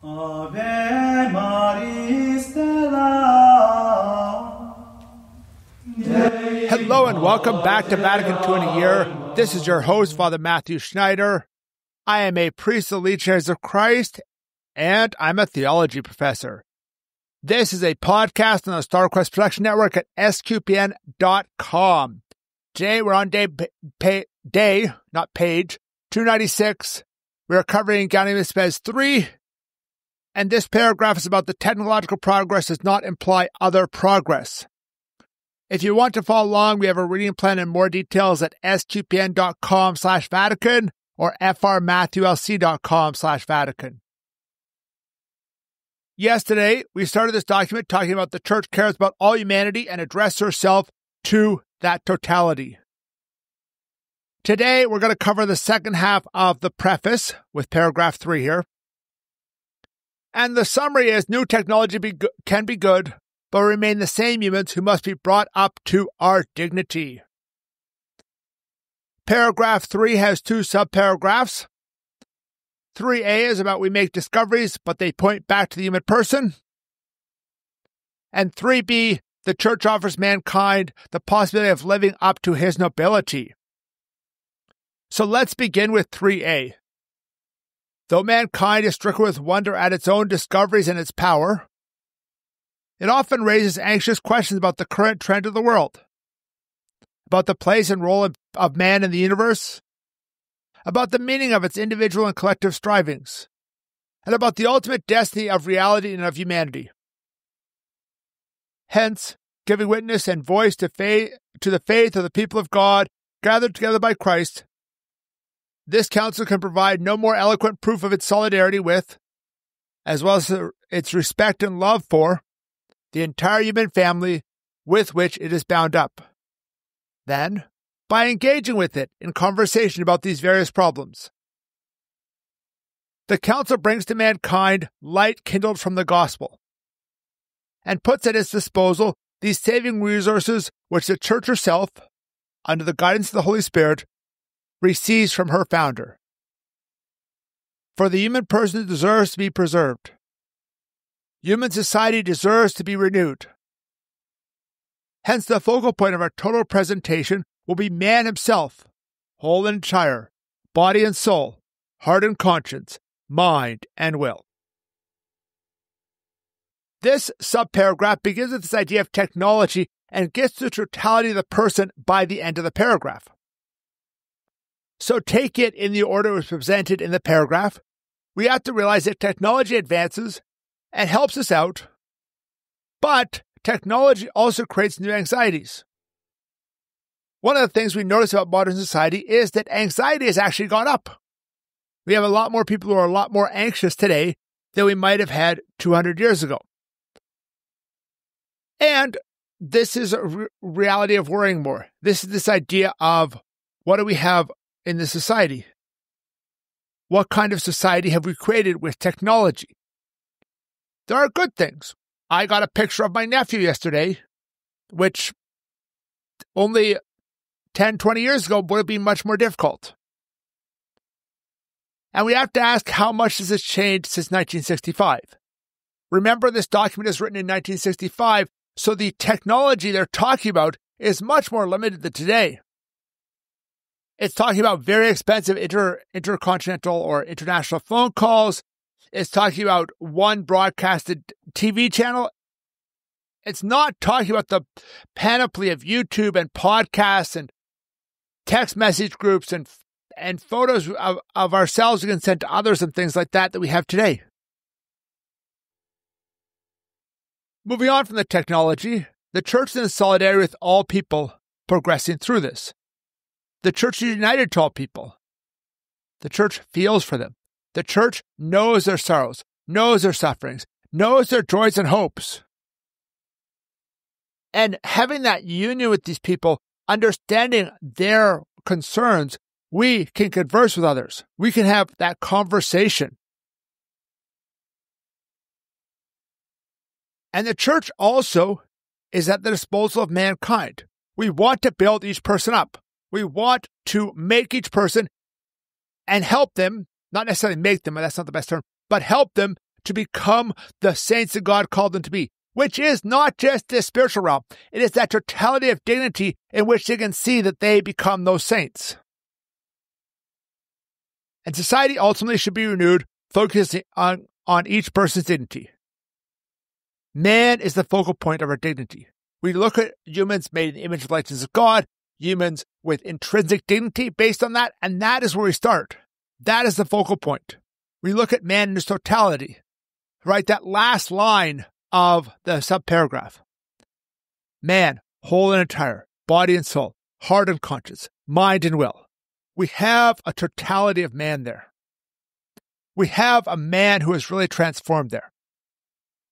Ave Maris Stella. Hello and welcome back to Vatican II in a Year. This is your host, Father Matthew Schneider. I am a priest of the Legionaries of Christ, and I'm a theology professor. This is a podcast on the Star Quest Production Network at sqpn.com. Today we're on day 296. We are covering Gaudium Spes 3, and this paragraph is about the technological progress does not imply other progress. If you want to follow along, we have a reading plan and more details at sqpn.com/Vatican or frmatthewlc.com/Vatican. Yesterday, we started this document talking about the Church cares about all humanity and address herself to that totality. Today, we're going to cover the second half of the preface with paragraph 3 here. And the summary is new technology can be good, but remain the same humans who must be brought up to our dignity. Paragraph 3 has 2 subparagraphs. 3a is about we make discoveries, but they point back to the human person. And 3b, the Church offers mankind the possibility of living up to his nobility. So let's begin with 3a. Though mankind is stricken with wonder at its own discoveries and its power, it often raises anxious questions about the current trend of the world, about the place and role of man in the universe, about the meaning of its individual and collective strivings, and about the ultimate destiny of reality and of humanity. Hence, giving witness and voice to the faith of the people of God gathered together by Christ, this council can provide no more eloquent proof of its solidarity with, as well as its respect and love for, the entire human family with which it is bound up, than by engaging with it in conversation about these various problems. The council brings to mankind light kindled from the gospel, and puts at its disposal these saving resources which the Church herself, under the guidance of the Holy Spirit, receives from her founder. For the human person deserves to be preserved. Human society deserves to be renewed. Hence, the focal point of our total presentation will be man himself, whole and entire, body and soul, heart and conscience, mind and will. This subparagraph begins with this idea of technology and gets to the totality of the person by the end of the paragraph. So take it in the order it was presented in the paragraph. We have to realize that technology advances and helps us out, but technology also creates new anxieties. One of the things we notice about modern society is that anxiety has actually gone up. We have a lot more people who are a lot more anxious today than we might have had 200 years ago. And this is a reality of worrying more. This is this idea of what do we have in the society? What kind of society have we created with technology? There are good things. I got a picture of my nephew yesterday, which only 10, 20 years ago would have been much more difficult. And we have to ask how much has this changed since 1965? Remember, this document is written in 1965, so the technology they're talking about is much more limited than today. It's talking about very expensive intercontinental or international phone calls. It's talking about one broadcasted TV channel. It's not talking about the panoply of YouTube and podcasts and text message groups and photos of ourselves we can send to others and things like that we have today. Moving on from the technology, the Church is in solidarity with all people progressing through this. The Church is united to all people. The Church feels for them. The Church knows their sorrows, knows their sufferings, knows their joys and hopes. And having that union with these people, understanding their concerns, we can converse with others. We can have that conversation. And the Church also is at the disposal of mankind. We want to build each person up. We want to make each person and help them, not necessarily make them, that's not the best term, but help them to become the saints that God called them to be, which is not just this spiritual realm. It is that totality of dignity in which they can see that they become those saints. And society ultimately should be renewed, focusing on each person's dignity. Man is the focal point of our dignity. We look at humans made in the image and likeness of God, humans with intrinsic dignity based on that, and that is where we start. That is the focal point. We look at man in his totality, right? That last line of the subparagraph. Man, whole and entire, body and soul, heart and conscience, mind and will. We have a totality of man there. We have a man who is really transformed there.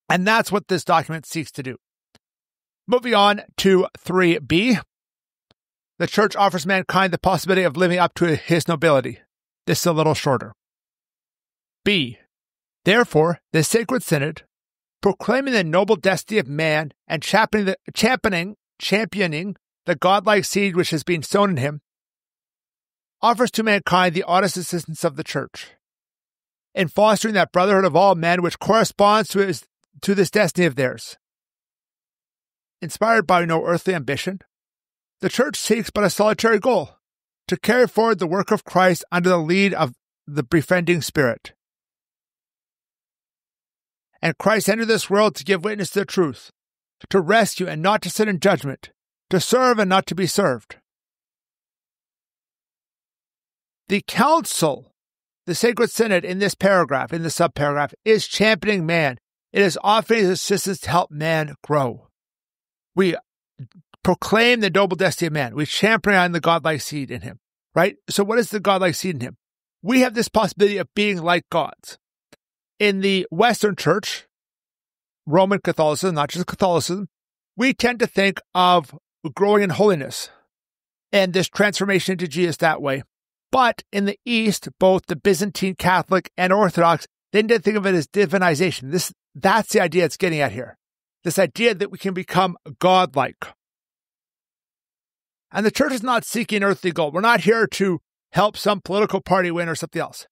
And that's what this document seeks to do. Moving on to 3b. The church offers mankind the possibility of living up to his nobility. This is a little shorter. B. Therefore, the Sacred Synod, proclaiming the noble destiny of man and championing the godlike seed which has been sown in him, offers to mankind the honest assistance of the Church in fostering that brotherhood of all men which corresponds to this destiny of theirs. Inspired by no earthly ambition, the Church seeks but a solitary goal, to carry forward the work of Christ under the lead of the befriending Spirit. And Christ entered this world to give witness to the truth, to rescue and not to sit in judgment, to serve and not to be served. The Council, the Sacred Synod in this paragraph, in the subparagraph, is championing man. It is offering his assistance to help man grow. We proclaim the noble destiny of man. We champion the godlike seed in him, right? So what is the godlike seed in him? We have this possibility of being like gods. In the Western Church, Roman Catholicism, not just Catholicism, we tend to think of growing in holiness and this transformation into Jesus that way. But in the East, both the Byzantine Catholic and Orthodox, they tend to think of it as divinization. That's the idea it's getting at here. This idea that we can become godlike. And the church is not seeking earthly gold. We're not here to help some political party win or something else.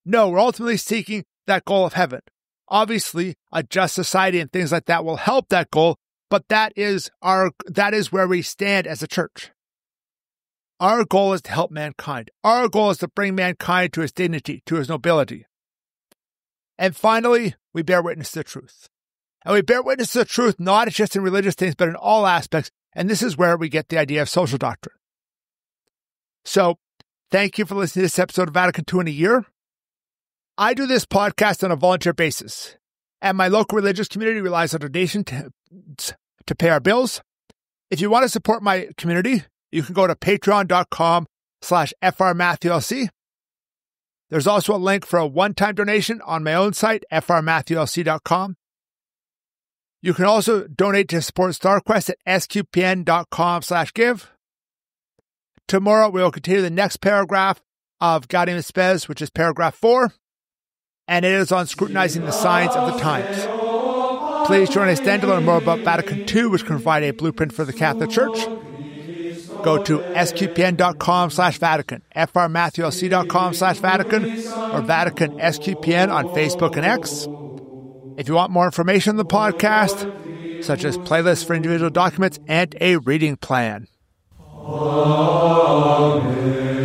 No, we're ultimately seeking that goal of heaven. Obviously, a just society and things like that will help that goal, but that is where we stand as a church. Our goal is to help mankind. Our goal is to bring mankind to his dignity, to his nobility. And finally, we bear witness to the truth. And we bear witness to the truth not just in religious things, but in all aspects. And this is where we get the idea of social doctrine. So, thank you for listening to this episode of Vatican II in a Year. I do this podcast on a volunteer basis, and my local religious community relies on donation to pay our bills. If you want to support my community, you can go to patreon.com/frmatthewlc. There's also a link for a one-time donation on my own site, frmatthewlc.com. You can also donate to support StarQuest at sqpn.com/give. Tomorrow, we will continue the next paragraph of Gaudium et Spes, which is paragraph 4, and it is on scrutinizing the signs of the times. Please join us then to learn more about Vatican II, which can provide a blueprint for the Catholic Church. Go to sqpn.com/Vatican, frmatthewlc.com/Vatican, or Vatican SQPN on Facebook and X. If you want more information on the podcast, such as playlists for individual documents and a reading plan. Amen.